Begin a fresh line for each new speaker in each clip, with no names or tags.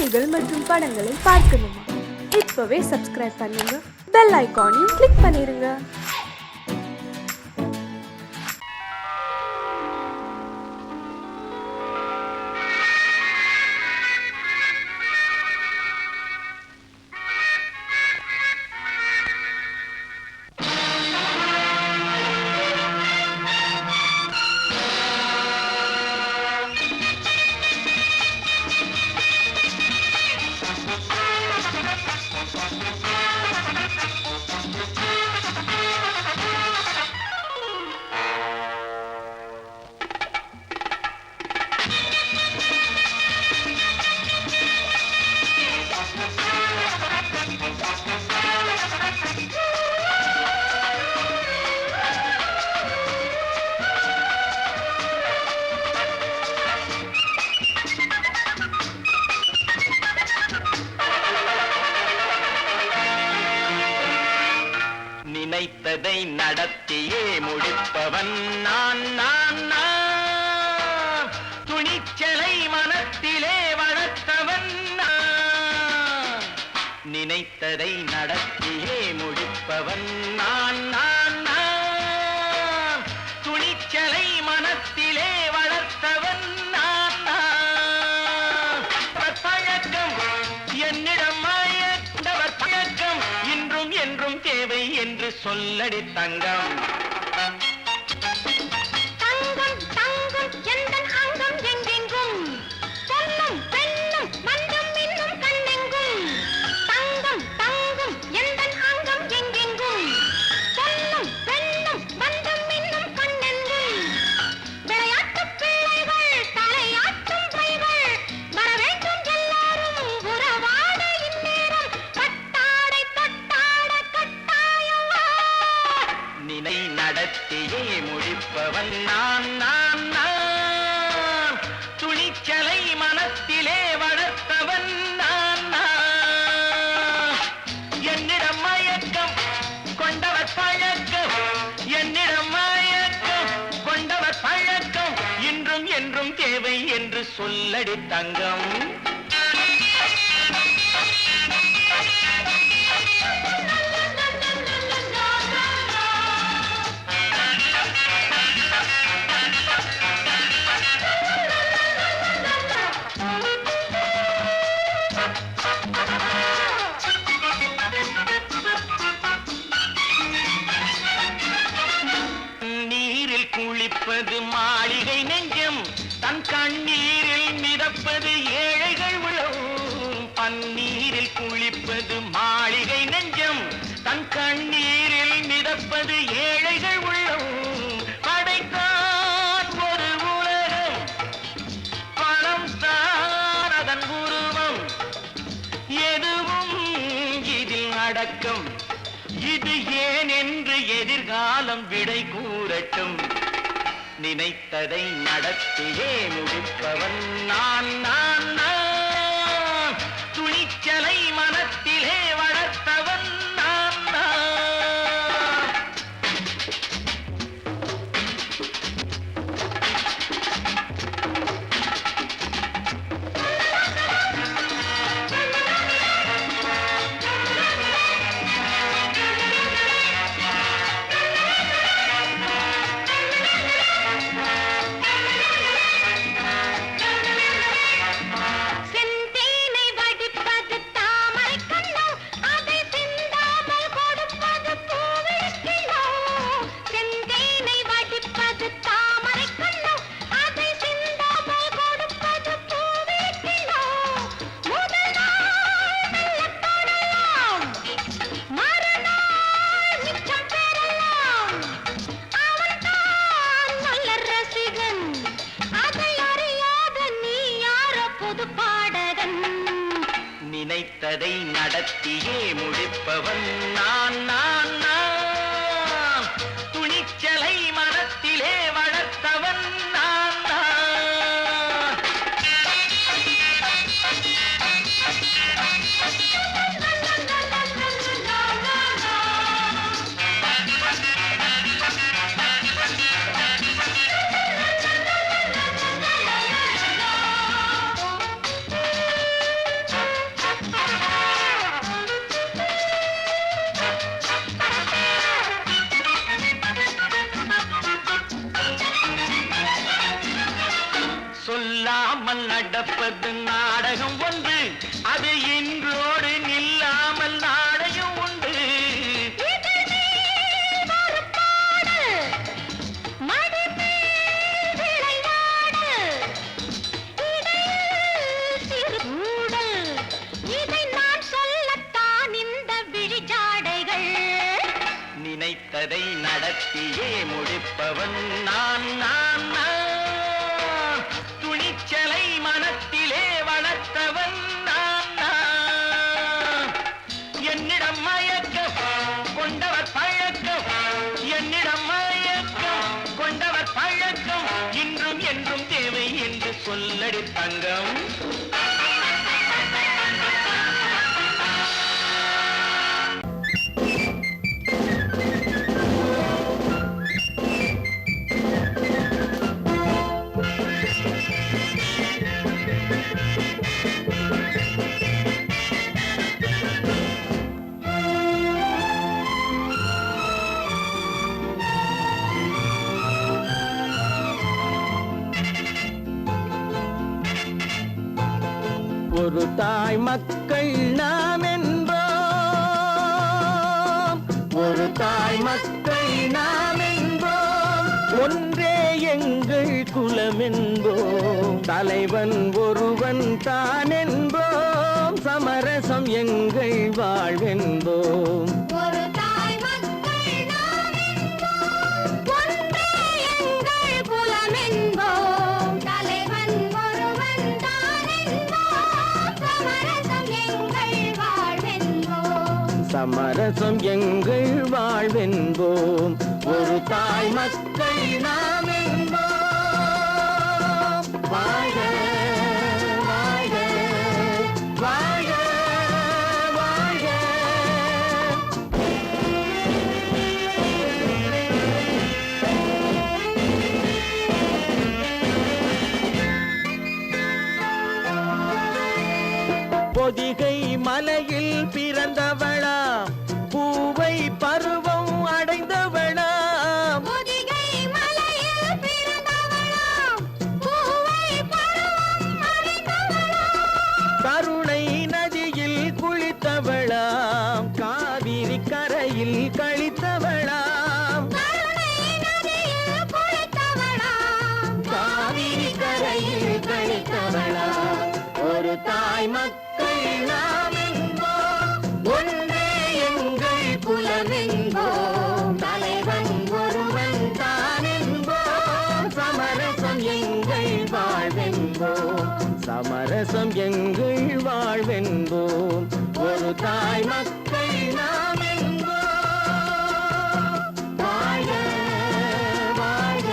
செய்திகள் மற்றும் படங்களை பார்க்கணுமா? இப்பவே சப்ஸ்கிரைப் பண்ணுங்க, பெல் ஐகானையும் கிளிக் பண்ணிருங்க.
நினைத்ததை நடத்தியே முடிப்பவன் நான் நான் நான். துணிச்சலை மனத்திலே வளர்த்தவன் நான். நினைத்ததை நடத்தியே முடிப்பவன் நான் நான் நான். துணிச்சலை மனத்திலே வளர்த்தவன் நான் நான். பழக்கம் என்னிடம் மாயவர் பழக்கம் இன்றும் என்றும் தேவை என்று சொல்லடி தங்கம்.
தங்கம் தங்கம் எந்தன் அங்கம் எங்கெங்கும் பொன்னும் பெண்ணும் மண்டும் இன்னும் கண்ணெங்கும். தங்கம் தங்கம் எந்தன் அங்கம் எங்கெங்கும் பொன்னும் பெண்ணும் மண்டும் இன்னும் கண்ணெங்கும். விளையாட்டு பிள்ளைகள் தலையாட்டும் பைகள் வர வேண்டும் எல்லாரும் உறவாட இந்நேரம் பட்டாடை தொட்டாட கட்டாயமா.
நினை நடத்தியே முடிப்பவன் நான் நான் நான். துணிச்சலை மனத்திலே வளர்த்தவன் நான் நான். என்னிடம் மயக்கம் கொண்டவர் பழக்கம். என்னிடம் மயக்கம் கொண்டவர் பழக்கம் இன்றும் என்றும் தேவை என்று சொல்லடி தங்கம். நீரில் குளிப்பது மாளிகை நெஞ்சம், தன் கண்ணீரில் மிதப்பது ஏழைகள் உளம். பன்னீரில் குளிப்பது மாளிகை நெஞ்சம், தன் கண்ணீரில் மிதப்பது ஏழைகள் உள்ளம். படைத்தான் ஒரு உலகம், பணம் தான் அதன் உருவம். எதுவும் இதில் அடக்கம். இது ஏன் என்று எதிர்காலம் விடை கூறட்டும். நினைத்ததை நடத்தியே முடிப்பவன் நான் நான் நான். துணிச்சலை மனத்திலே வளர்த்தவன் நான் நான்.
செந்தேனை வடிப்பது தாமரை கண்ணோ, அதை சிந்தாமல் கொடுப்பது பூவிழிக்கிழோ. செந்தேனை வடிப்பது தாமரை கண்ணோ, அதை சிந்தாமல் கொடுப்பது பூவிழிக்கிழோ. முதல் நாள் மெல்ல தொடலாம், மறுநாள் மிச்சம் பெறலாம். அவன்தான் நல்ல ரசிகன், அதை அறியாத நீ யாரோ புது பாடகன்.
நினைத்ததை நடத்தியே முடிப்பவன் நான் நான் நான். துணிச்சலை மனத்திலே வளர்த்தவன் நான் நான். நாடகம் ஒன்று, அது இன்றோடு நில்லாமல் நாளையும் உண்டு. நினைத்ததை நடத்தியே முடிப்பவன் நான் நான் நான். துணிச்சலை மனத்திலே வளர்த்தவன் நான் நான். என்னிடம் மயக்கம் கொண்டவர் பழக்கம், என்னிடம் மயக்கம் கொண்டவர் பழக்கம், இன்றும் என்றும் தேவை என்று சொல்லடி தங்கம். ஒரு தாய் மக்கள் நாம் என்போம், ஒரு தாய் மக்கள் நாம் என்போம், ஒன்றே எங்கள் குலம் என்போம், தலைவன் ஒருவன் தான் என்போம், சமரசம் எங்கள் வாழ்வென்போம். சமரசம் எங்கள் வாழ்வென்போம், ஒரு தாய் மக்கள் நாம் என்போம். வாழ்க வாழ்க வாழ்க வாழ்க. பொதிகை மலையில் பிறந்தவளா, பூவை பருவம் அடைந்தவளா,
பொதிகை மலையில் பிறந்தவளா, பூவை பருவம் அடைந்தவளா,
கருணை நதியில் குளித்தவளா, காவிரி கரையில் கழித்தவளா,
கருணை நதியில் குளித்தவளா,
காவிரி கரையில் கழித்தவளா, ஒரு தாய் மக்கள் நாம் என்போம், ஒன்றே எங்கள் குலம் என்போம், தலைவன் ஒருவன் தான் என்போம், சமரசம் எங்கள் வாழ்வென்போம், சமரசம் எங்கள் வாழ்வென்போம், ஒரு தாய் மக்கள் நாம் என்போம். வாழ்க வாழ்க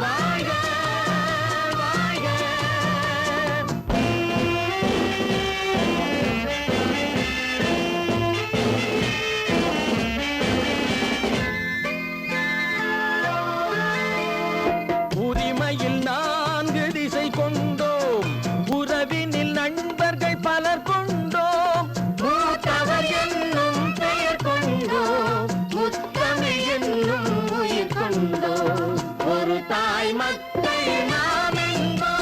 வாழ்க வாழ்க. உரிமையில் 4 திசை கொண்டோம், உறவினில் நண்பர்கள் பலர் கொண்டோம், மூத்தவர் என்னும் பெயர் கொண்டோம், முத்தமிழ் என்னும் உயிர் கொண்டோம், ஒரு தாய் மக்கள் நாம் என்போம்.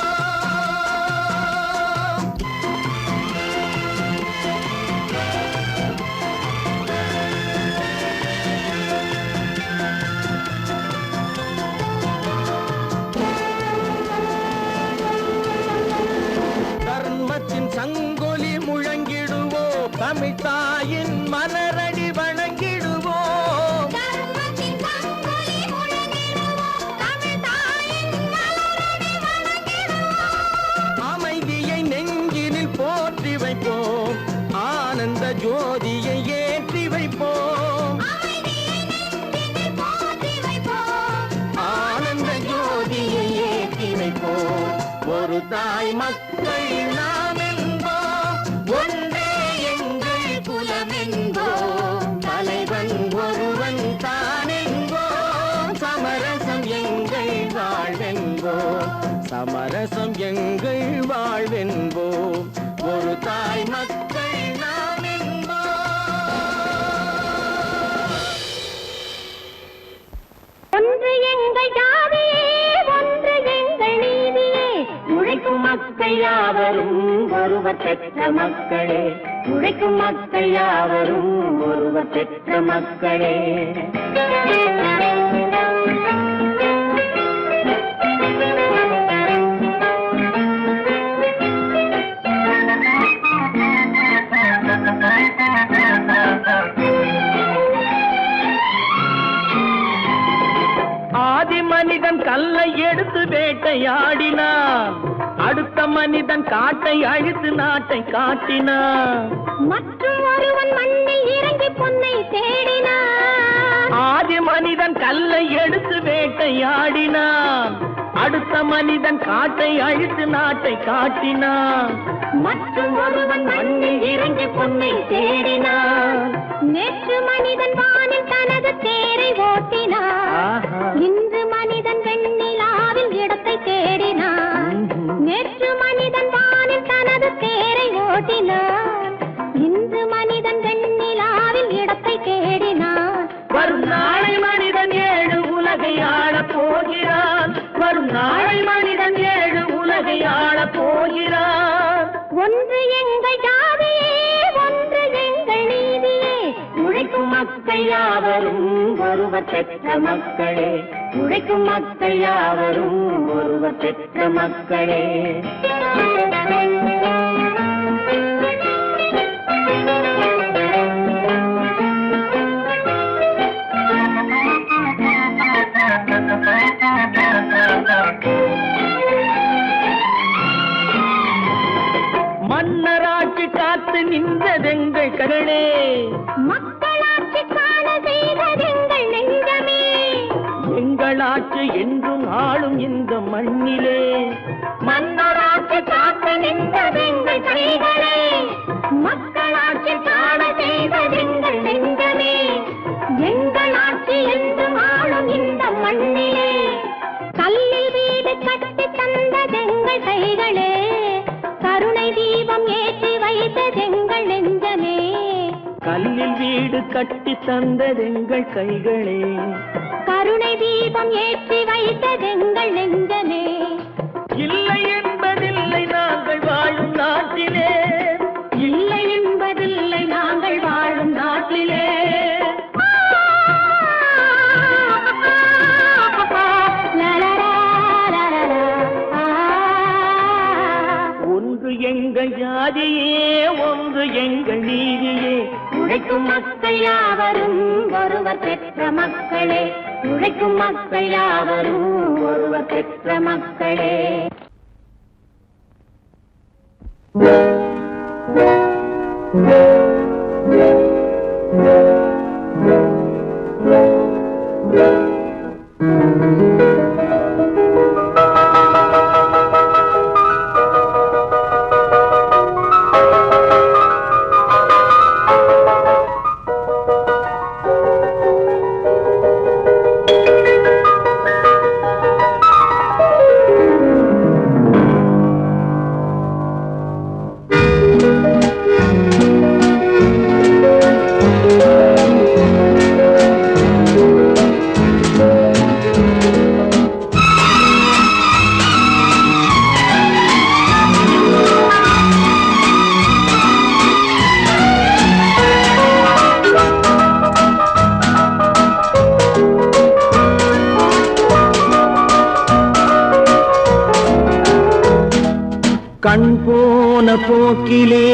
தர்மத்தின் சங்கொலி முழங்கிடுவோம், தமிழ் தாயின் மலரடி வணங்கிடுவோம்,
தர்மத்தின் சங்கொலி முழங்கிடுவோம், தமிழ் தாயின் மலரடி வணங்கிடுவோம்,
அமைதியை நெஞ்சினில் போற்றி வைப்போம், ஆனந்த ஜோதியை ஏற்றி வைப்போம்,
அமைதியை நெஞ்சினில் போற்றி வைப்போம்,
ஆனந்த ஜோதியை ஏற்றி வைப்போம், ஒரு தாய் மக்கள் நாம் என்போம், ஒன்றே எங்கள் குலம் என்போம், தலைவன் ஒருவன் தான் என்போம், சமரசம் எங்கள் வாழ்வென்போம், சமரசம் எங்கள் வாழ்வென்போம், ஒரு தாய் மக்கள் நாம் என்போம்.
ஒன்று எங்கள் ஜாதியே, ஒன்று எங்கள் நீதியே, உழைக்கும் மக்கள் ஒருவர் பெற்ற மக்களே, உழைக்கும் மக்கள் யாவரும் ஒருவர் பெற்ற மக்களே.
ஆதி மனிதன் கல்லை எடுத்து வேட்டையாடினான், அடுத்த மனிதன் காட்டை அழித்து நாட்டை காட்டினான்.
மற்றும் ஒருவன் மண்ணில் இறங்கி பொன்னை தேடினான்.
ஆதி மனிதன் கல்லை எடுத்து வேட்டையாடினான், அடுத்த மனிதன் காட்டை அழித்து நாட்டை காட்டினான்.
மற்றும் ஒருவன் மண்ணில் இறங்கி பொன்னை தேடினான். நேற்று மனிதன் வானில் தனது தேரை ஓட்டினான், இன்று மனிதன் வெண்ணிலாவில் இடத்தை தேடினான். நேற்று மனிதன் வானில் தனது தேரை ஓட்டினான், இன்று மனிதன் வெண்ணிலாவில் இடத்தை தேடினான்.
வரும் நாளை மனிதன் 7 உலகை ஆளப் போகிறான், வரும் நாளை மனிதன் 7 உலகை ஆளப் போகிறான்.
ஒன்று எங்கள் ஜாதியே, ஒன்று எங்கள் நீதியே, உழைக்கும் மக்கள் யாவரும் ஒருவர் பெற்ற மக்களே, உழைக்கும் மக்கள் யாவரும் ஒருவர் பெற்ற மக்களே.
மன்னராட்சி காத்து நின்றதெங்கள் கரணே,
மக்களாட்சி காண செய்ததெங்கள் நெஞ்சமே.
எங்களாட்சி என்றும் ஆளும் இந்த மண்ணிலே,
மன்னராட்சி காத்து நின்றதெங்கள் கைகளே, மக்களாட்சி காண செய்ததெங்கள் நெஞ்சமே. எங்களாட்சி என்றும் ஆளும் இந்த மண்ணிலே, கல்லில் வீடு கட்டி தந்ததெங்கள் கைகளே, கருணை தீபம் ஏற்றி வைத்ததெங்கள் நெஞ்சமே.
கல்லில் வீடு கட்டி தந்ததெங்கள் கைகளே,
கருணை தீபம் ஏற்றி வைத்ததெங்கள் நெஞ்சமே.
இல்லை என்பதில்லை நாங்கள் வாழும் நாட்டிலே,
இல்லை என்பதில்லை நாங்கள் வாழும் நாட்டிலே.
ஒன்று எங்கள் ஜாதியே, ஒன்று எங்கள் நீதியே,
உழைக்கும் மக்கள் யாவரும் ஒருவர் பெற்ற மக்களே, உழைக்கும் மக்கள் யாவரும் ஒருவர் பெற்ற மக்களே.
கண் போன போக்கிலே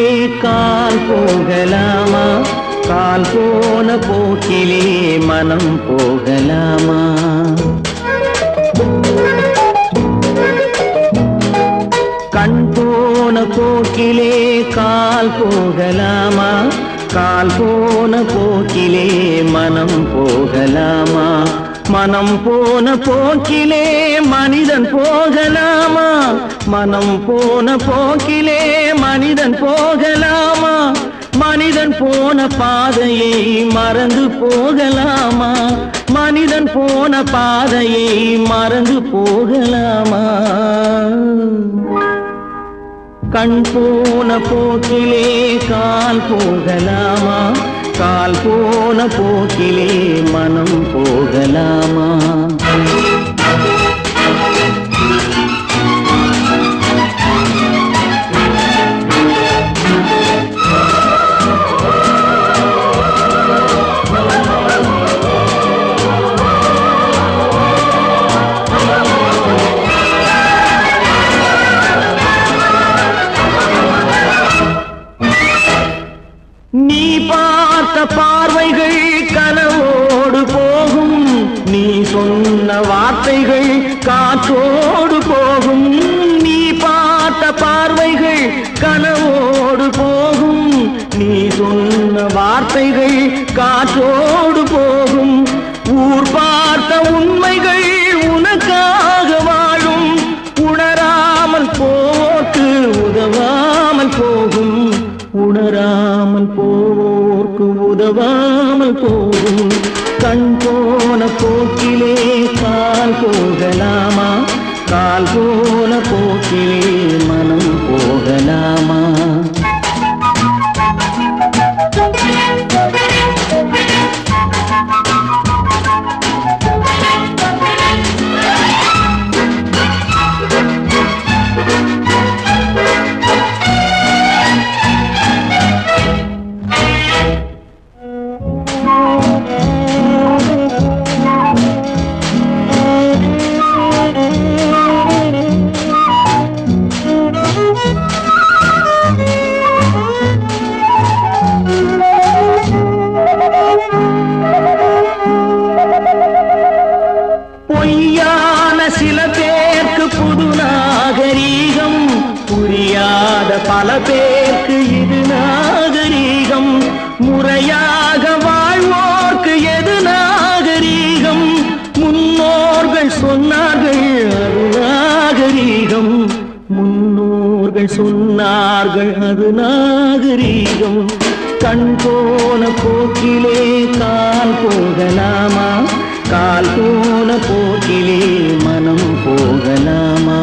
கால் போகலாமா, கால் போன போக்கிலே மனம் போகலாமா. கண் போன போக்கிலே கால் போகலாமா, கால் போன போக்கிலே மனம் போகலாமா. மனம் போன போக்கிலே மனிதன் போகலாமா, மனம் போன போக்கிலே மனிதன் போகலாமா. மனிதன் போன பாதையை மறந்து போகலாமா, மனிதன் போன பாதையை மறந்து போகலாமா. கண் போன போக்கிலே கால் போகலாமா, கால் போன போக்கிலே மனம் போகலாமா. நீ பார்த்த பார்வைகள் கனவோடு போகும், நீ சொன்ன வார்த்தைகள் காற்றோடு போகும். நீ பார்த்த பார்வைகள் கனவோடு போகும், நீ சொன்ன வார்த்தைகள் காற்றோடு போகும். ஊர் பார்த்த உண்மைகள் உனக்காக வாழும், உணராமல் போக்கு உதவாமல் போகும், உணராமல் போக்கு உதவாமல் போகும். கண் போன போக்கிலே கால் போகலாமா, கால் போன போக்கிலே மனம் போகலாமா? பொய்யான சில பேருக்கு புது நாகரீகம், புரியாத பல பேருக்கு இது நாகரீகம். முறையாக வாழ்வோர்க்கு எது நாகரீகம்? முன்னோர்கள் சொன்னார்கள் அது நாகரீகம், முன்னோர்கள் சொன்னார்கள் அது நாகரீகம். கண் போன போக்கிலே கால் போகலாமா, கால் போன போக்கிலே மனம் போகலாமா?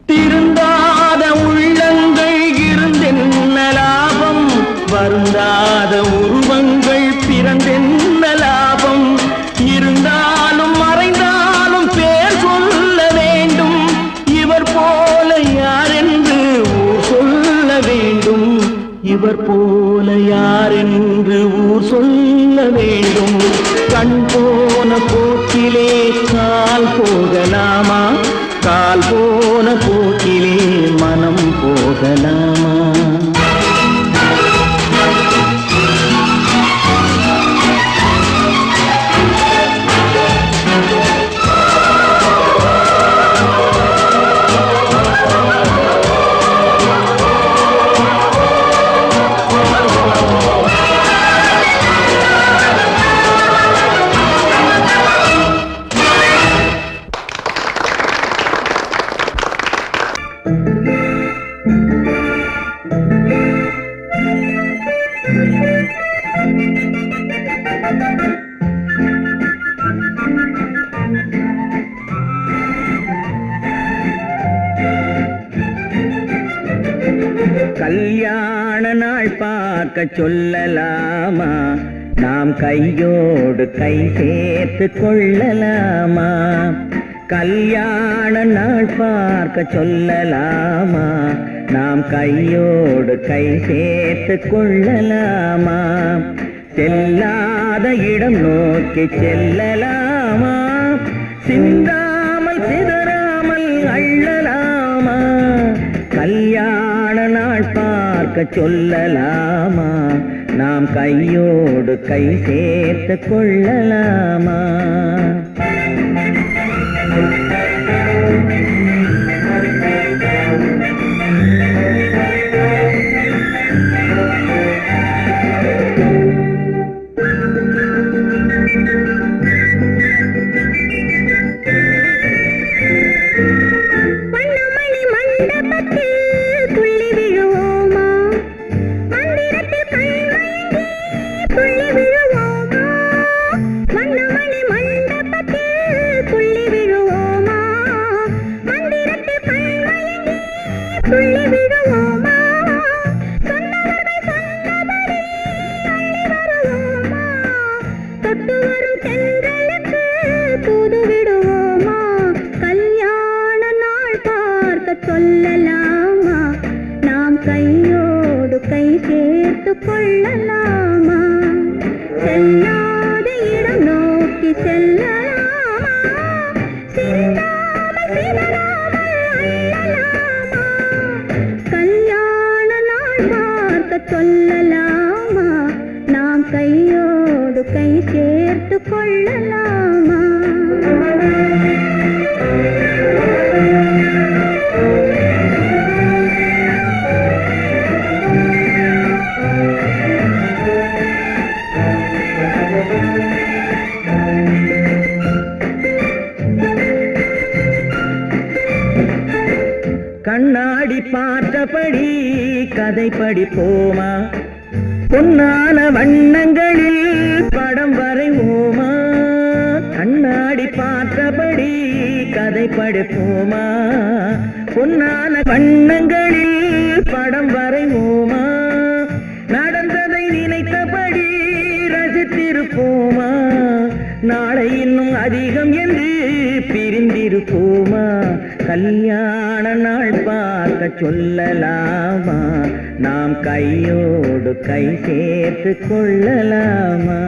திருந்தாத உள்ளங்கள் இருந்தென்ன லாபம், வருந்தாத உருவங்கள் பிறந்தென்ன லாபம்? இருந்தாலும் மறைந்தாலும் பேர் சொல்ல வேண்டும், இவர் போல யாரென்று ஊர் சொல்ல வேண்டும், இவர் போல யாரென்று ஊர் சொல்ல வேண்டும். கண் போன போக்கிலே கால் போகலாமா, கால் போன போக்கிலே மனம் போகலாமா? கல்யாண நாள் பார்க்க சொல்லலாமா, நாம் கையோடு கை சேர்த்து கொள்ளலாமா? கல்யாண நாள் பார்க்க சொல்லலாமா, நாம் கையோடு கை சேர்த்து கொள்ளலாமா? செல்லாத இடம் நோக்கி செல்லலாமா, சிந்தாமல் சிதறாமல் அள்ளலாமா? கல்யாண நாள் பார்க்க சொல்லலாமா, நாம் கையோடு கை சேர்த்து கொள்ளலாமா?
சேர்த்து கொள்ளலாமா?
கண்ணாடி பார்த்தபடி கதை படிப்போமா? பொன்னான வண்ணங்களில் படம் வரைவோமா? கண்ணாடி பார்த்தபடி கதை படிப்போமா? பொன்னான வண்ணங்களில் படம் வரைவோமா? நடந்ததை நினைத்தபடி ரசித்திருப்போமா? நாளை இன்னும் அதிகம் என்று பிரிந்திருப்போமா? கல்யாண நாள் பார்க்க சொல்லலாமா? நாம் கையோடு கை சேர்த்து கொள்ளலாமா?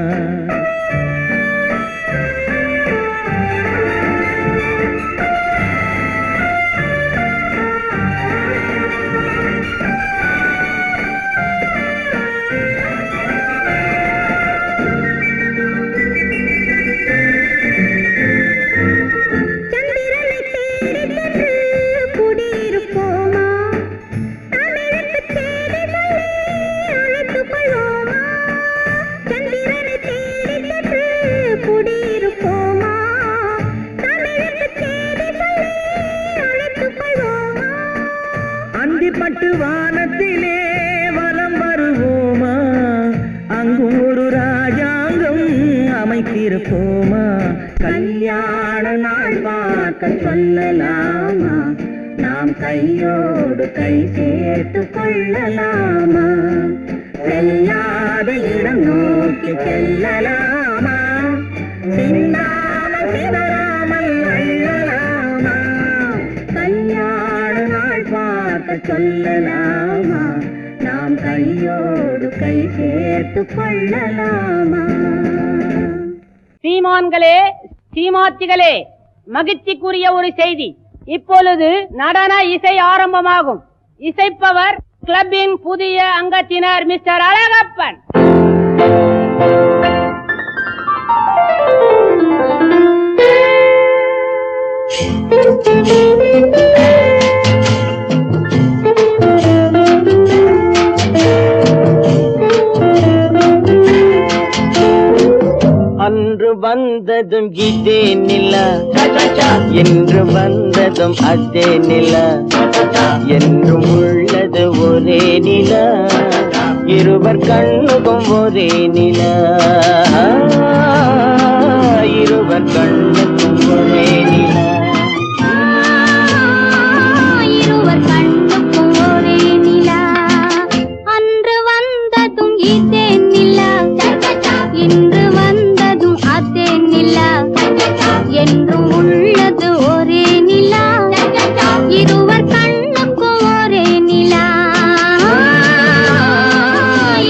பட்டு வானத்திலே வலம் வருவோமா? அங்கும் ஒரு ராஜாங்கம் அமைத்திருப்போமா? கல்யாண நாள் பார்க்க சொல்லலாமா? நாம் கையோடு கை சேர்த்து கொள்ளலாமா? செல்லாத இடம் நோக்கி செல்லலாமா? சின்னாமல் சிதறாமல் அள்ளலாமா? கல்யாண நாள் பார்க்க சொல்லலாமா? நாம் கையோடு கை சேர்த்து கொள்ளலாமா?
சீமான்களே, சீமாத்திகளே, மகிழ்ச்சிக்குரிய ஒரு செய்தி. இப்பொழுது நடன இசை ஆரம்பமாகும். இசைப்பவர் கிளப்பின் புதிய அங்கத்தினர் மிஸ்டர் அழகப்பன்.
அன்று வந்ததும் இதே நிலா, என்று வந்ததும் அதே நிலா, என்றும் உள்ளது ஒரே நிலா, இருவர் கண்ணுக்கும் ஒரே நிலா, இருவர் கண்ணுக்கும் ஒரே நிலா,
இருவர் கண்ணுக்கும் ஒரே நிலா. அன்று வந்ததும் இதே நிலா, இன்று வந்ததும் அதே நிலா, என்றும் உள்ளது ஒரே நிலா, இருவர் கண்ணுக்கும் ஒரே நிலா,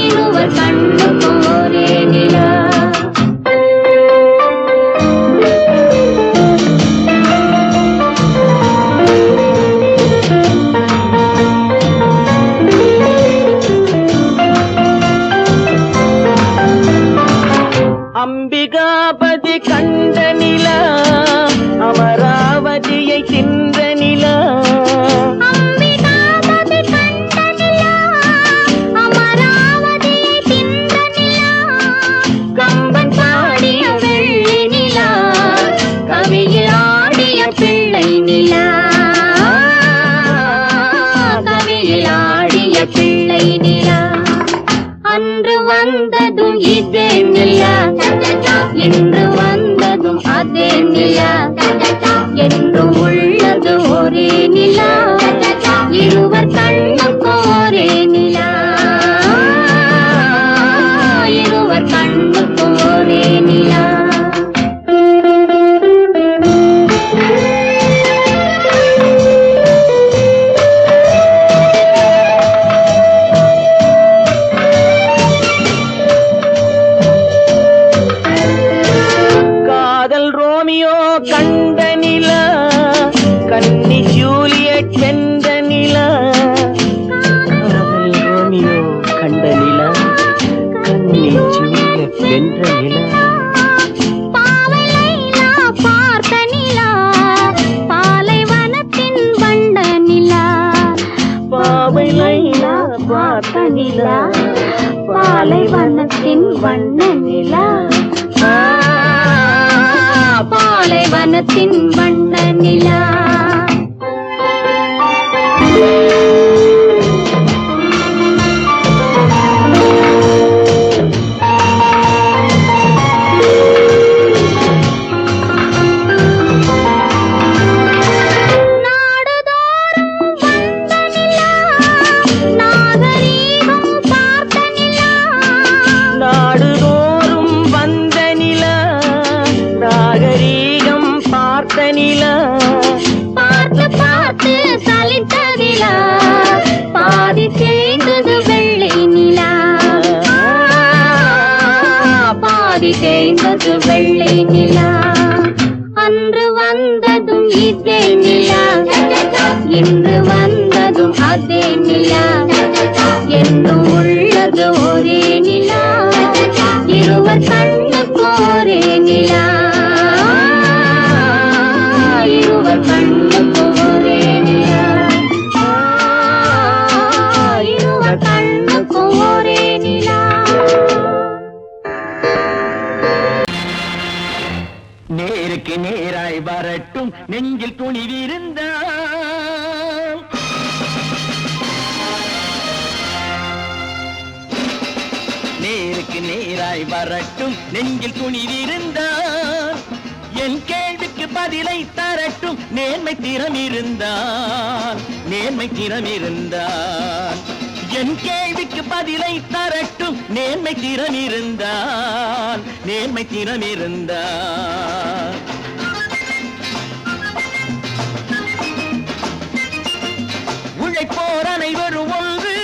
இருவர் கண்ணுக்கும் ஒரே நிலா.
அம்பிகாபதி கண்ட நிலா, அமராவதியை தின்ற நிலா,
அம்பிகாபதி கண்ட நிலா, அமராவதியை தின்ற நிலா, கம்பன் பாடிய வெள்ளி நிலா, கவியில் ஆடிய பிள்ளை நிலா, கவியில் ஆடிய பிள்ளை நிலா. அன்று வந்ததும் இதே நிலா, இன்று வந்ததும் அதே நிலா, என்றும் உள்ளது ஒரே நிலா, இருவர் கண்ணுக்கும் ஒரே நிலா, இருவர் கண்ணுக்கும் ஒரே நிலா.
கண்ட நிலா, கன்னி ஜூலியட் வென்ற நிலா, காதல் ரோமியோ கண்ட நிலா, கன்னி ஜூலியட் வென்ற நிலா,
வானத்தின் வண்ண நிலா. தேய்ந்தது வெள்ளை நிலா. அன்று வந்ததும் இதே நிலா, இன்று வந்ததும் அதே நிலா. என்றும் உள்ளது ஒரே நிலா, இருவர் கண்ணுக்கு ஒரே நிலா. இருவர் கண்ணுக்கு ஒரே நிலா, இருவர் கண்ணுக்கு ஒரே நிலா.
நேருக்கு நேராய் வரட்டும் நெஞ்சில் துணிவிருந்தால், நேருக்கு நேராய் வரட்டும் நெஞ்சில் துணிவிருந்தால். என் கேள்விக்கு பதிலை தரட்டும் நேர்மை திறம் இருந்தால், நேர்மை திறம் இருந்தால். என் கேள்விக்கு பதிலை தரட்டும் நேர்மை திறம் இருந்தால், நேர்மை திறம் இருந்தால். உழைப்போர் அனைவரும் ஒன்று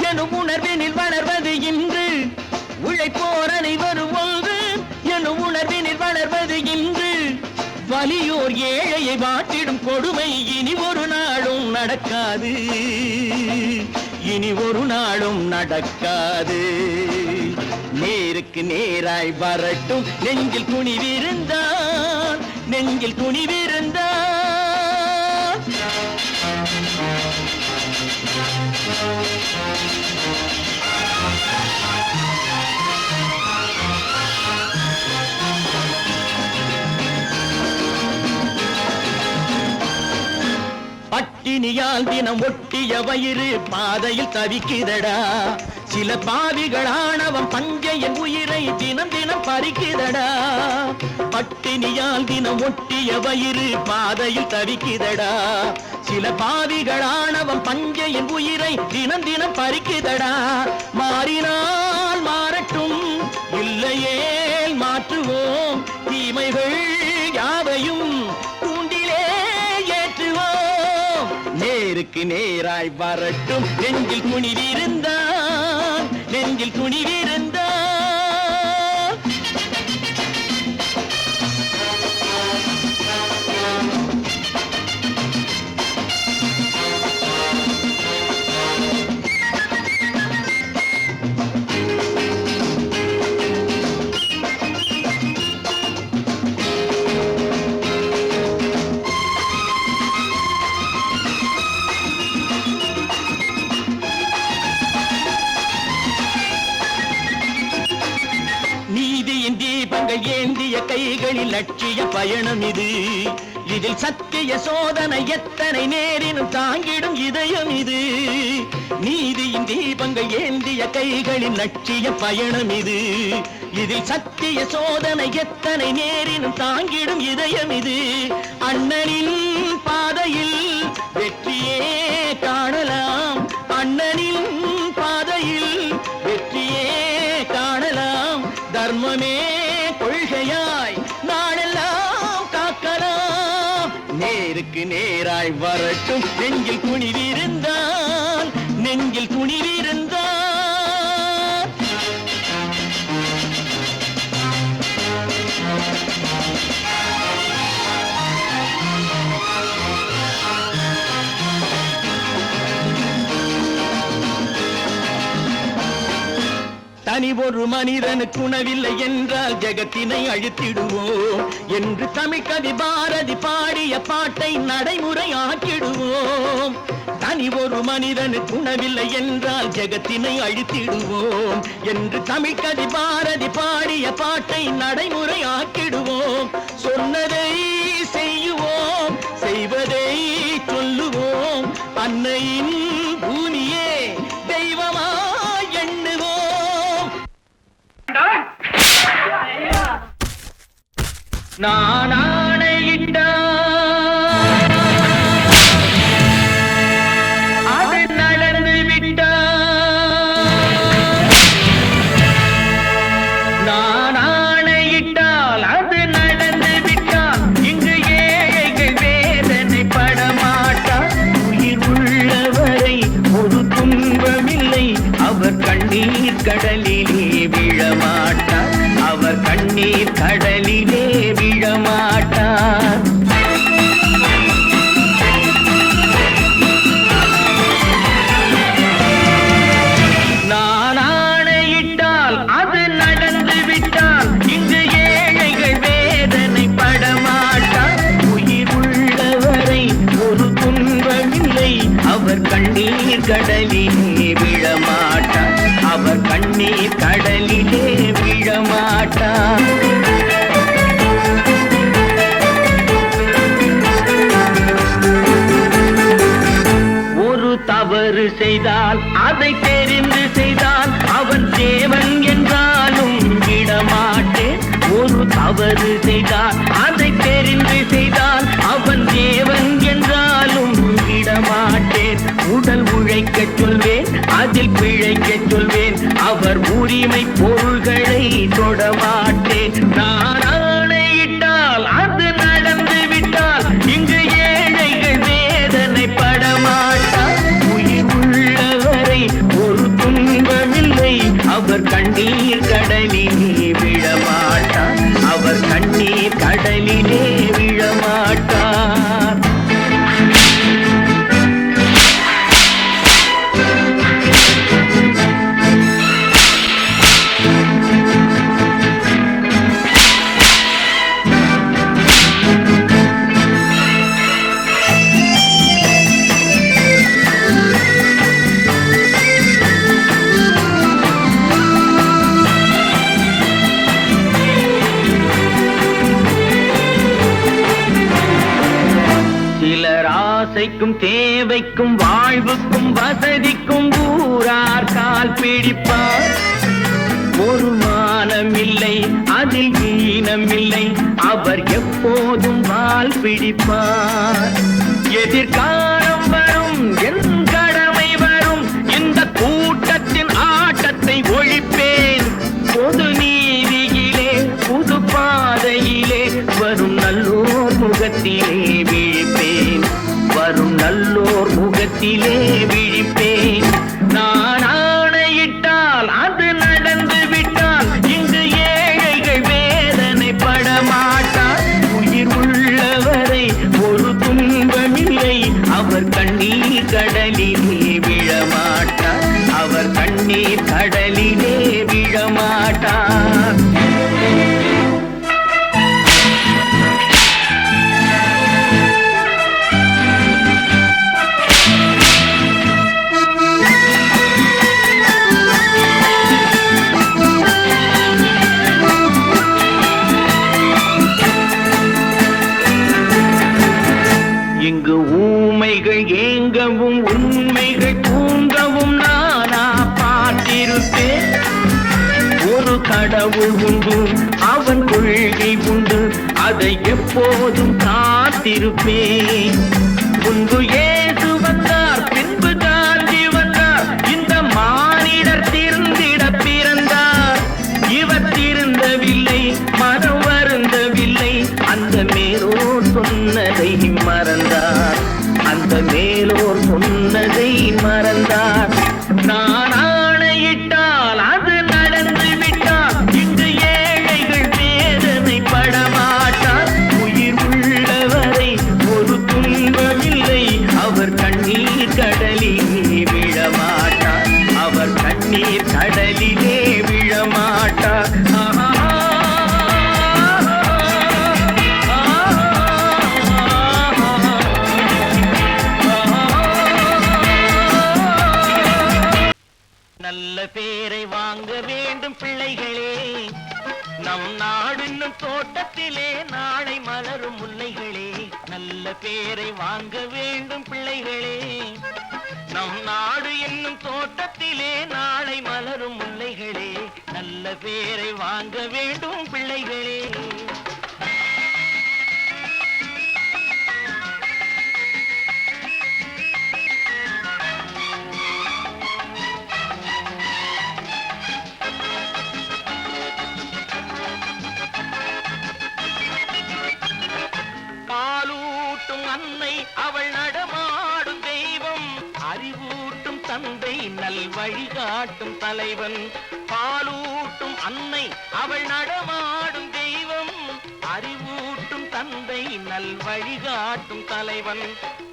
எனும் உணர்வினில் வளர்வது இன்று. உழைப்போர் அனைவரும் ஒன்று எனும் உணர்வினில் வளர்வது இன்று. வலியோர் ஏழையை வாட்டிடும் கொடுமை இனி ஒரு நாளும் நடக்காது, இனி ஒரு நாளும் நடக்காது. நேருக்கு நேராய் வரட்டும் நெஞ்சில் துணிவிருந்தால், நெஞ்சில் துணிவிருந்தால். பட்டினியால் தினம் ஒட்டிய வயிறு பாதையில் தவிக்குதடா. சில பாவிகள் ஆணவம் பஞ்சையின் உயிரை தினம் தினம் பறிக்குதடா. பட்டினியால் தினம் ஒட்டிய வயிறு பாதையில் தவிக்குதடா. சில பாவிகள் ஆணவம் பஞ்சையின் உயிரை தினம் தினம் பறிக்குதடா. மாறினால் மாறட்டும், இல்லையே மாற்றுவோம். தீமைகள் யாவையும் தூண்டிலே ஏற்றுவோம். நேருக்கு நேராய் வரட்டும் நெஞ்சில் துணிவிருந்தால், நெஞ்சில் துணிவிருந்தால். நீதியின் தீபங்கள் ஏந்திய கைகளில் லட்சிய பயணம் இது. இதில் சத்திய சோதனை எத்தனை நேரினும் தாங்கிடும் இதயம் இது. நீதியின் தீபங்கள் ஏந்திய கைகளில் லட்சிய பயணம் இது. இதில் சத்திய சோதனை எத்தனை நேரினும் தாங்கிடும் இதயம் இது. அண்ணனின் பாதையில் வெற்றியே காணலாம், அண்ணனின் பாதையில் வெற்றியே காணலாம். தர்மமே கொள்கையாய் நாடெல்லாம் காக்கலாம். நேருக்கு நேராய் வரட்டும் நெஞ்சில் துணிவிருந்தால், நெஞ்சில் துணிவிருந்தால். தனி ஒரு மனிதனுக்கு உணவில்லை என்றால் ஜெகத்தினை அழித்திடுவோம் என்று தமிழ் கவி பாரதி பாடிய பாட்டை நடைமுறை ஆக்கிடுவோம். தனி ஒரு மனிதனுக்கு உணவில்லை என்றால் ஜெகத்தினை அழித்திடுவோம் என்று தமிழ் கவி பாரதி பாடிய பாட்டை நடைமுறை ஆக்கிடுவோம். சொன்னதை நான் ஆணையிட்டா அது நடந்து விட்டா நான் ஆணையிட்டால் அது நடந்து விட்டால் இங்கு ஏழைகள் வேதனை படமாட்டார் உயிர் உள்ளவரை ஒரு துன்பமில்லை அவர் கண்ணீர் கடலிலே விழமாட்டார் அவர் கண்ணீர் கடலிலே விழமாட்டார் நான் ஆணையிட்டால் அது நடந்து விட்டால் இங்கு ஏழைகள் வேதனை படமாட்டார் உயிர் உள்ளவரை ஒரு துன்பமில்லை அவர் கண்ணீர் கடலிலே விழமாட்டார் அவர் கண்ணீர் கடலிலே விழமாட்டார் ஒரு தவறு செய்தால் அதை தெரிந்து செய்தால் அவன் தேவன் என்றாலும் விடமாட்டேன் ஒரு தவறு செய்தால் அதை தெரிந்து செய்தால் அவன் தேவன் என்றாலும் விடமாட்டேன் உடல் உழைக்கச் சொல்வேன் அதில் பிழைக்கச் சொல்வேன் அவர் உரிமை பொருள்களை தொடமாட்டேன் நான் ஆணையிட்டால் அது நடந்து விட்டால் இங்கு ஏழைகள் வேதனை படமாட்டார் உயிர் உள்ளவரை ஒரு துன்பமில்லை அவர் கண்ணீர் கடலிலே விழமாட்டார் அவர் கண்ணீர் கடலிலே விழமாட்டார் சிலர் ஆசைக்கும் தேவைக்கும் வாழ்வுக்கும் வசதிக்கும் ஊரார் கால் பிடிப்பார் ஒரு மானமில்லை அதில் ஈனமில்லை அவர் எப்போதும் வால் பிடிப்பார் எதிர்காலம் வரும் என் கடமை வரும் இந்த கூட்டத்தின் ஆட்டத்தை ஒழிப்பேன் பொது நீதியிலே புது பாதையிலே வரும் நல்லோர் முகத்திலே விழிப்பேன் வரும் நல்லோர் முகத்திலே விழிப்பேன் நான் ஆணையிட்டால் அது நடந்து விட்டால் இங்கு ஏழைகள் வேதனை படமாட்டார் உயிர் உள்ளவரை ஒரு துன்பமில்லை அவர் கண்ணீர் கடலிலே விழமாட்டார் அவர் கண்ணீர் கடலிலே விழமாட்டார் இங்கு ஊமைகள் ஏங்கவும் உண்மைகள் தூங்கவும் நானா பார்த்திருப்பேன் ஒரு கடவுள் உண்டு அவன் கொள்கை உண்டு அதை எப்போதும் காத்திருப்பேன் முன்பு இயேசு வந்தார் பின்பு காந்தி வந்தார் இந்த மானிடர் திருந்திட பிறந்தார் இவர் திருந்தவில்லை மனம் வருந்தவில்லை அந்த மேலோர் சொன்னதை மறந்தார் அந்த மேலோர் சொன்னதை மறந்தார் நான் ஆணையிட்டால் அது நடந்து விட்டால் இங்கு ஏழைகள் வேதனை படமாட்டார் உயிர் உள்ளவரை ஒரு துன்பமில்லை அவர் கண்ணீர் கடலிலே விழமாட்டார் அவர் கண்ணீர் கடலிலே விழமாட்டார் நல்ல பேரை வாங்க வேண்டும் பிள்ளைகளே நம் நாடு இன்னும் தோட்டத்திலே நாளை மலரும் முல்லைகளே நல்ல பேரை வாங்க வேண்டும் பிள்ளைகளே நம் நாடு என்னும் தோட்டத்திலே நாளை மலரும் முல்லைகளே நல்ல பேரை வாங்க வேண்டும் பிள்ளைகளே வழிகாட்டும் தலைவன். பாலூட்டும் அன்னை அவள் நடமாடும் தெய்வம். அறிவூட்டும் தந்தை நல் வழிகாட்டும் தலைவன்.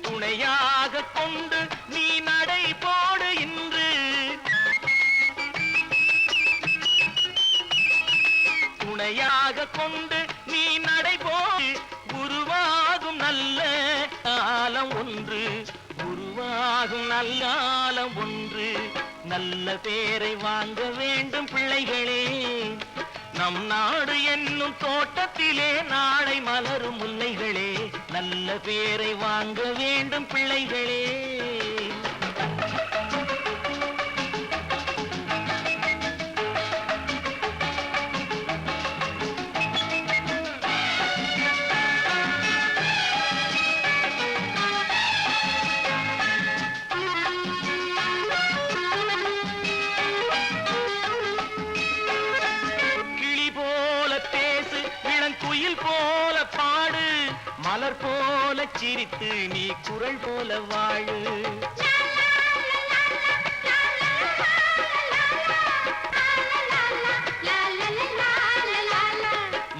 துணையாக கொண்டு நீ நடை போடு இன்று. துணையாக கொண்டு நீ நடை போடு. உருவாகும் நல்ல காலம் ஒன்று. உருவாகும் நல்ல காலம் ஒன்று. நல்ல பேரை வாங்க வேண்டும் பிள்ளைகளே. நம் நாடு என்னும் தோட்டத்திலே நாளை மலரும் முல்லைகளே. நல்ல பேரை வாங்க வேண்டும் பிள்ளைகளே. போல பாடு. மலர் போல சிரித்து நீ குரல் போல வாழு.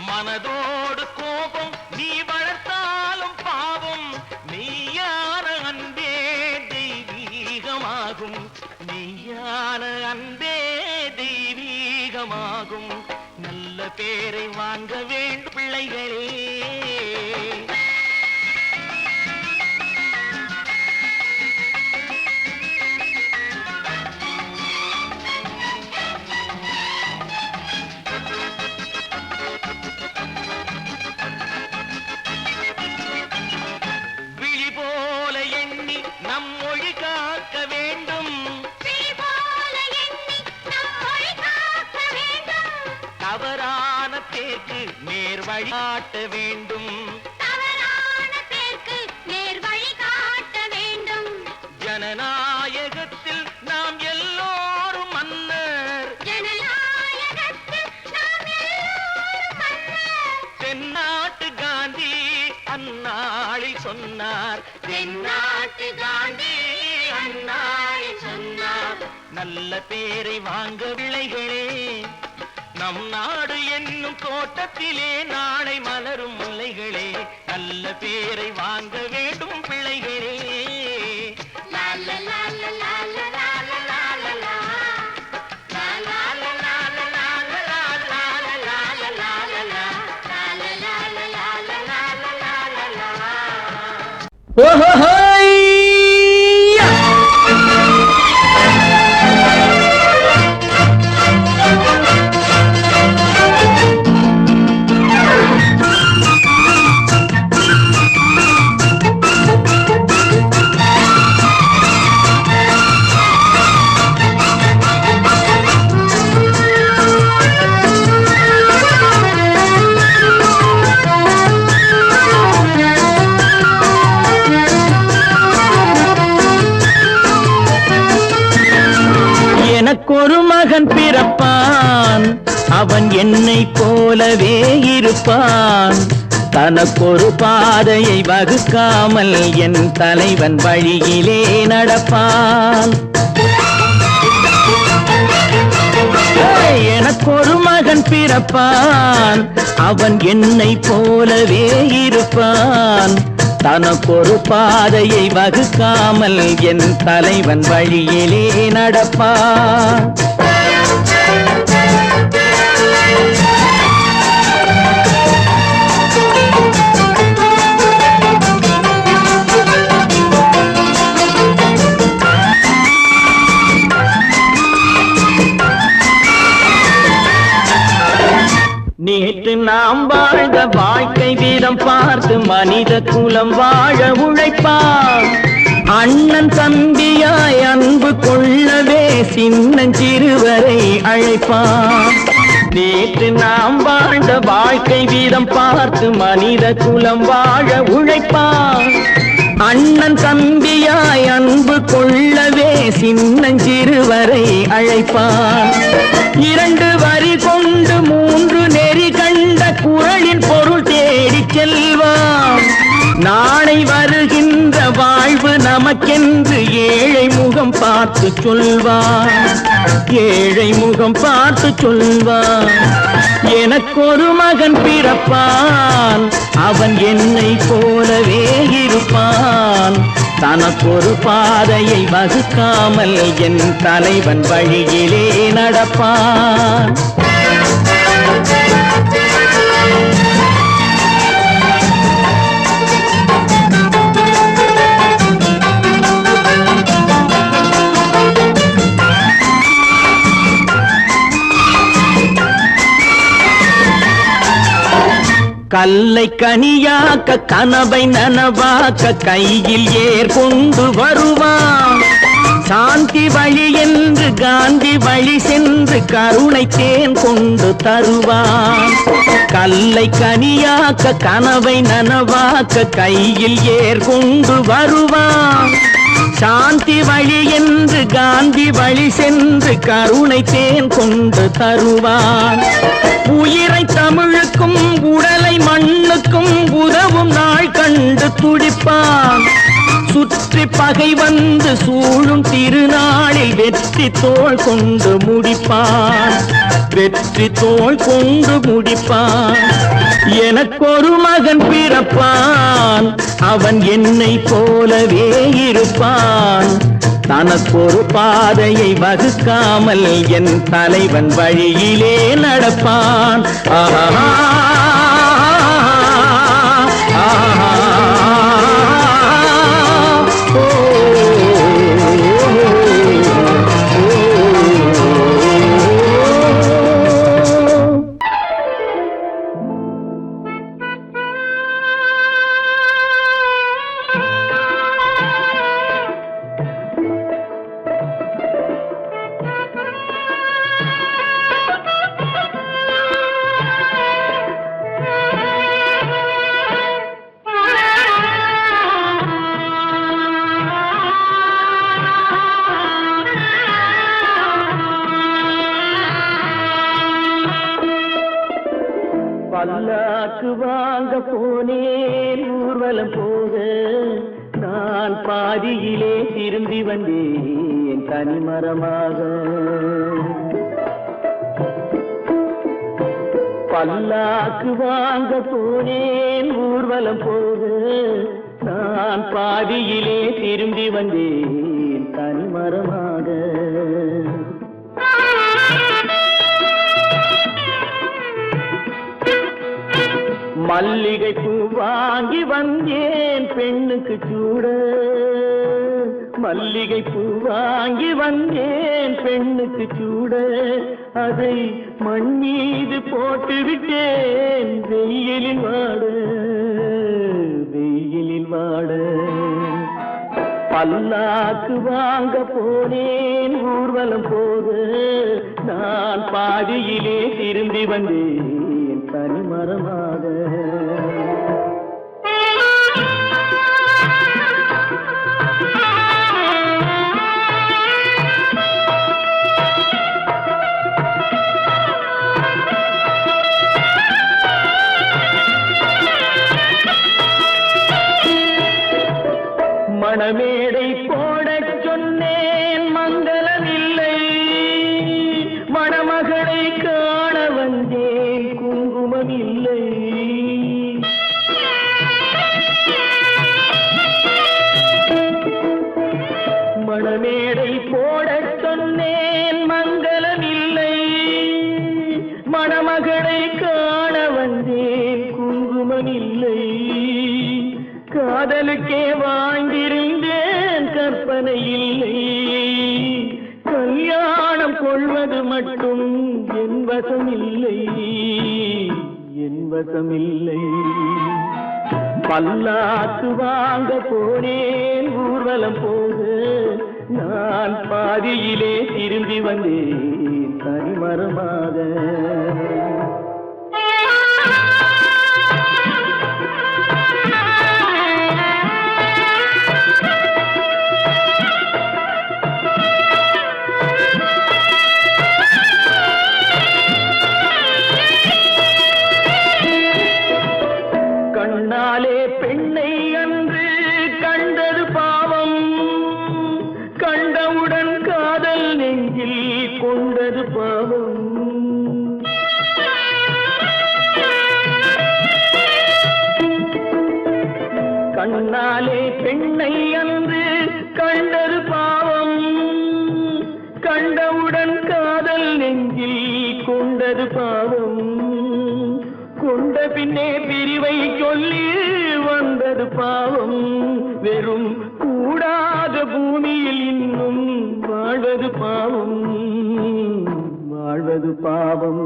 மனதோடு கோபம் நீ வளர்த்தாலும் பாவம். மெய்யான அன்பே தெய்வீகமாகும். மெய்யான அன்பே தெய்வீகமாகும். நல்ல பேரை வாங்க வேண்டும் பிள்ளைகளே. விழி போல எண்ணி நம் மொழி காக்க வேண்டும். தவறான பேருக்கு நேர் வழிகாட்ட வேண்டும். ஜனநாயகத்தில் நாம் எல்லோரும் மன்னர். தென்னாட்டு காந்தி அந்நாளில் சொன்னார். தென்னாட்டு காந்தி அந்நாளில் சொன்னார். நல்ல பேரை வாங்க பிள்ளைகளே. நம் நாடு என்னும் தோட்டத்திலே நாளை மலரும் முல்லைகளே. நல்ல பேரை வாங்க வேண்டும் பிள்ளைகளே. எனக்கொரு மகன் பிறப்பான். அவன் என்னை போலவே இருப்பான். தனக்கொரு பாதையை வகுக்காமல் என் தலைவன் வழியிலே நடப்பான். எனக்கொரு மகன் பிறப்பான். அவன் என்னை போலவே இருப்பான். தனக்கொரு பாதையை வகுக்காமல் என் தலைவன் வழியிலே நடப்பான். நேற்று நாம் வாழ்ந்த வாழ்க்கை வீதம் பார்த்து மனித குலம் வாழ உழைப்பான். அண்ணன் தம்பியாய் அன்பு கொள்ளவே சின்னஞ்சிறுவரை அழைப்பான். நேற்று நாம் வாழ்ந்த வாழ்க்கை வீதம் பார்த்து மனித குலம் வாழ உழைப்பான். அண்ணன் தம்பியாய் அன்பு கொள்ளவே சின்னஞ்சிறுவரை அழைப்பான். 2 வரி கொண்டு 3 நெறி கண்ட குறளின் பொருள் தேடிச் செல்வான். நாளை வருகின்ற வாழ்வு நம நமக்கென்று ஏழை முகம் பார்த்து சொல்வார், ஏழை முகம் பார்த்து சொல்வார். எனக்கொரு மகன் பிறப்பான், அவன் என்னை போலவே இருப்பான். தனக்கொரு பாதையை வகுக்காமல் என் தலைவன் வழியிலே நடப்பான். கல்லை கனியாக்க கனவை நனவாக்க கையில் ஏர் கொண்டு வருவான். சாந்தி வழி என்று காந்தி வழி சென்று கருணை தேன் கொண்டு தருவான். கல்லை கனியாக்க கனவை நனவாக்க கையில் ஏர் கொண்டு வருவான். சாந்தி வழி என்று காந்தி வழி சென்று கருணை தேன் கொண்டு தருவான். உயிரை தமிழுக்கும் உடலை மண்ணுக்கும் உதவும் நாள் கண்டு துடிப்பான். சுற்றி பகை வந்து சூழும் திருநாளில் வெற்றி தோள் கொண்டு முடிப்பான், வெற்றி தோள் கொண்டு முடிப்பான். எனக்கொரு மகன் பிறப்பான், அவன் என்னை போலவே இருப்பான். தனக்கொரு பாதையை வகுக்காமல் என் தலைவன் வழியிலே நடப்பான். ஆஹா பல்லாக்கு வாங்க போனேன் ஊர்வலம் போக, நான் பாதியிலே திரும்பி வந்தேன் தனிமரமாக. பல்லாக்கு வாங்க போனேன் ஊர்வலம் போக, நான் பாதியிலே திரும்பி வந்தேன் தனிமரமாக. மல்லிகை பூ வாங்கி வந்தேன் பெண்ணுக்கு சூட, மல்லிகை பூ வாங்கி வந்தேன் பெண்ணுக்கு சூட. அதை மண் மீது போட்டு விட்டேன் வெயிலில் வாட, வெயிலில் வாட. பல்லாக்கு வாங்க போனேன் ஊர்வலம் போக, நான் பாதியிலே திரும்பி வந்தேன் தனிமரமாக. மணமேடை போடச் சொன்னேன் மங்களமில்லை, மணமகளை காண வந்தேன் குங்குமமில்லை. மணமேடை போடச் சொன்னேன் மங்களமில்லை, மணமகளை காண வந்தேன் குங்குமமில்லை. காதலுக்கே வாழ்ந்திருந்தேன் கற்பனை இல்லை, கல்யாணம் கொள்வது மட்டும் என் வசமில்லை, என் வசமில்லை. பல்லாக்கு வாங்க போனேன் ஊர்வலம் போக, நான் பாதியிலே திரும்பி வந்தேன் தனிமரமாக. கண்ணாலே பெண்ணை அன்று கண்டது பாவம், பெண்ணை அன்று கண்டது பாவம், கண்டவுடன் காதல் நெஞ்சில் கொண்டது பாவம், கொண்ட பின்னே பிரிவை சொல்லி வந்தது பாவம், வெறும் கூடாத பூமியில் இன்னும் வாழ்வது பாவம், வாழ்வது பாவம்.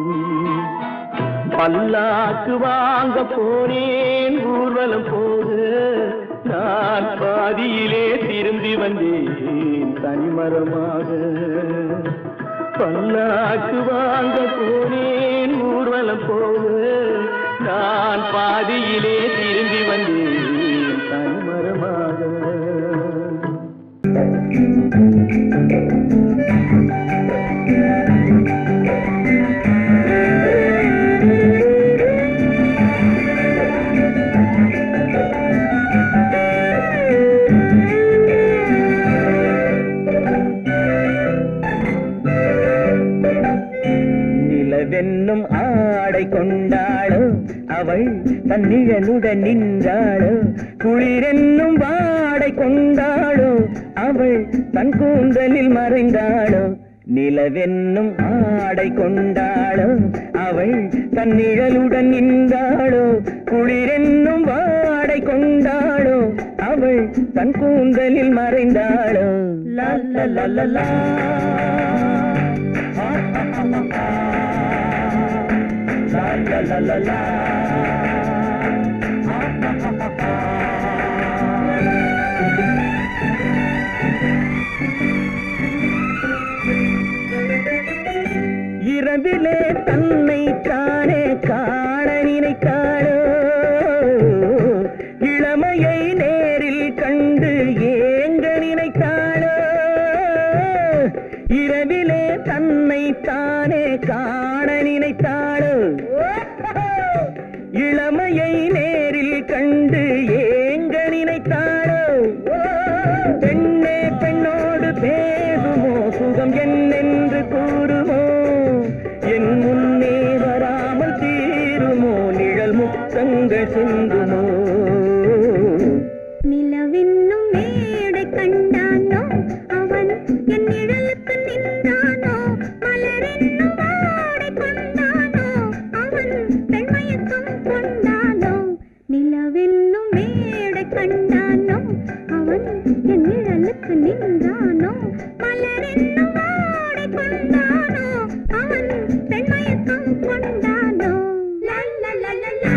பல்லாக்கு வாங்க போனேன் ஊர்வலம் போது, நான் பாதியிலே திரும்பி வந்தேன் தனிமரமாக. பல்லாக்கு வாங்க போனேன் ஊர்வலம் போது, நான் பாதியிலே திரும்பி வந்தேன் தனிமரமாக. நிலவென்னும் ஆடை கொண்டாளோ அவள் தன் நிழலுடன் நின்றாளோ, குளிரென்னும் வாடை கொண்டாளோ அவள் தன் கூந்தலில் மறைந்தாளோ. நிலவென்னும் ஆடை கொண்டாளோ அவள் தன் நிழலுடன் நின்றாளோ, குளிரென்னும் வாடை கொண்டாளோ அவள் தன் கூந்தலில் மறைந்தாளோ. லா லா லா லா லா la la la la. இரவிலே தன்னை தானே காண நினைத்தாளோ, இளமையை நேரில் கண்டு ஏங்க நினைத்தாளோ. இரவிலே தன்னை தானே காண நினைத்தாளோ, இளமையை நேரில் கண்டு ஏங்க நினைத்தாளோ. பெண்ணே பெண்ணோடு பேசுமோ, சுகம் என்னென்று கூறுமோ, என் முன்னே வராமல் தீருமோ, நிழல் முத்தங்கள் சிந்துமோ.
நிலவென்னும் மேடை கண்டானோ அவன் என் நிழலுக்கு நின்றானோ, மலரென்னும் வாடை கொண்டானோ அவன் பெண்மயக்கம் கொண்டானோ. நிலவென்னும் மேடை கண்டானோ அவன் என் நிழலுக்கு நின்றானோ, மலரென்னும் வாடை கொண்டானோ அவன் பெண்மயக்கம் கொண்டானோ. லா லா லா லா லா.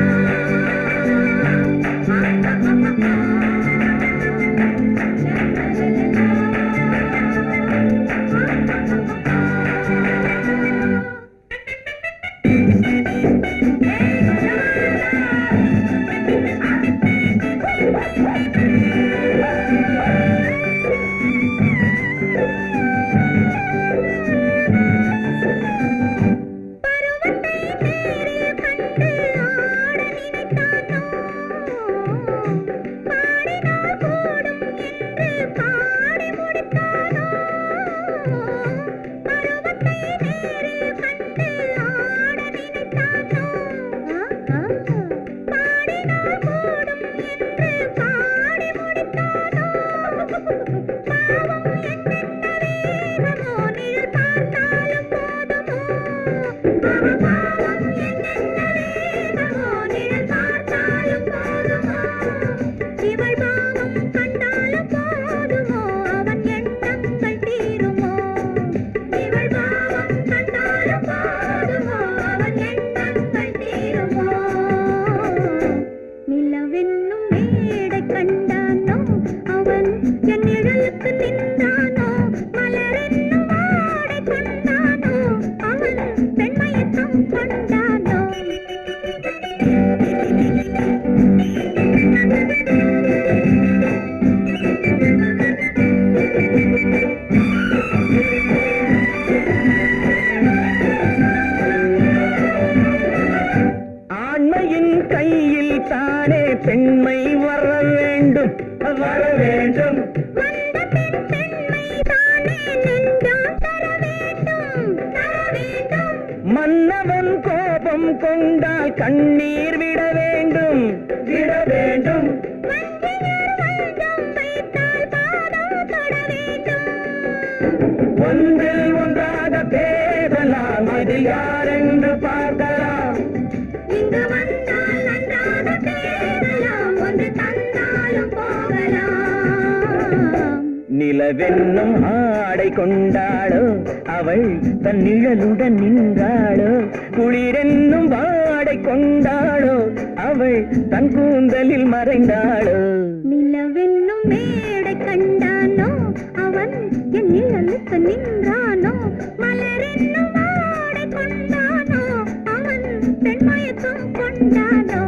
பெண்மை வர வேண்டும் வர வேண்டும். மன்னவன் கோபம் கொண்டால் கண்ணீர் விட வேண்டும் விட வேண்டும். அவள் யாரென்று பார்க்கலாம்.
இங்கு வந்தால் நன்றாக தேடலாம், ஒன்று தந்தாலும் போகலாம்.
நிலவென்னும் ஆடை கொண்டாளோ அவள் தன் நிழலுடன் நின்றாளோ, குளிரென்னும் வாடை கொண்டாளோ அவள் தன் கூந்தலில் மறைந்தாளோ.
நிலவென்னும் மேடை கண்டானோ அவன் என் நிழலுக்கு நின்றானோ, மலரென்னும் வாடை கொண்டானோ அவன் பெண்மயக்கம் கொண்டானோ.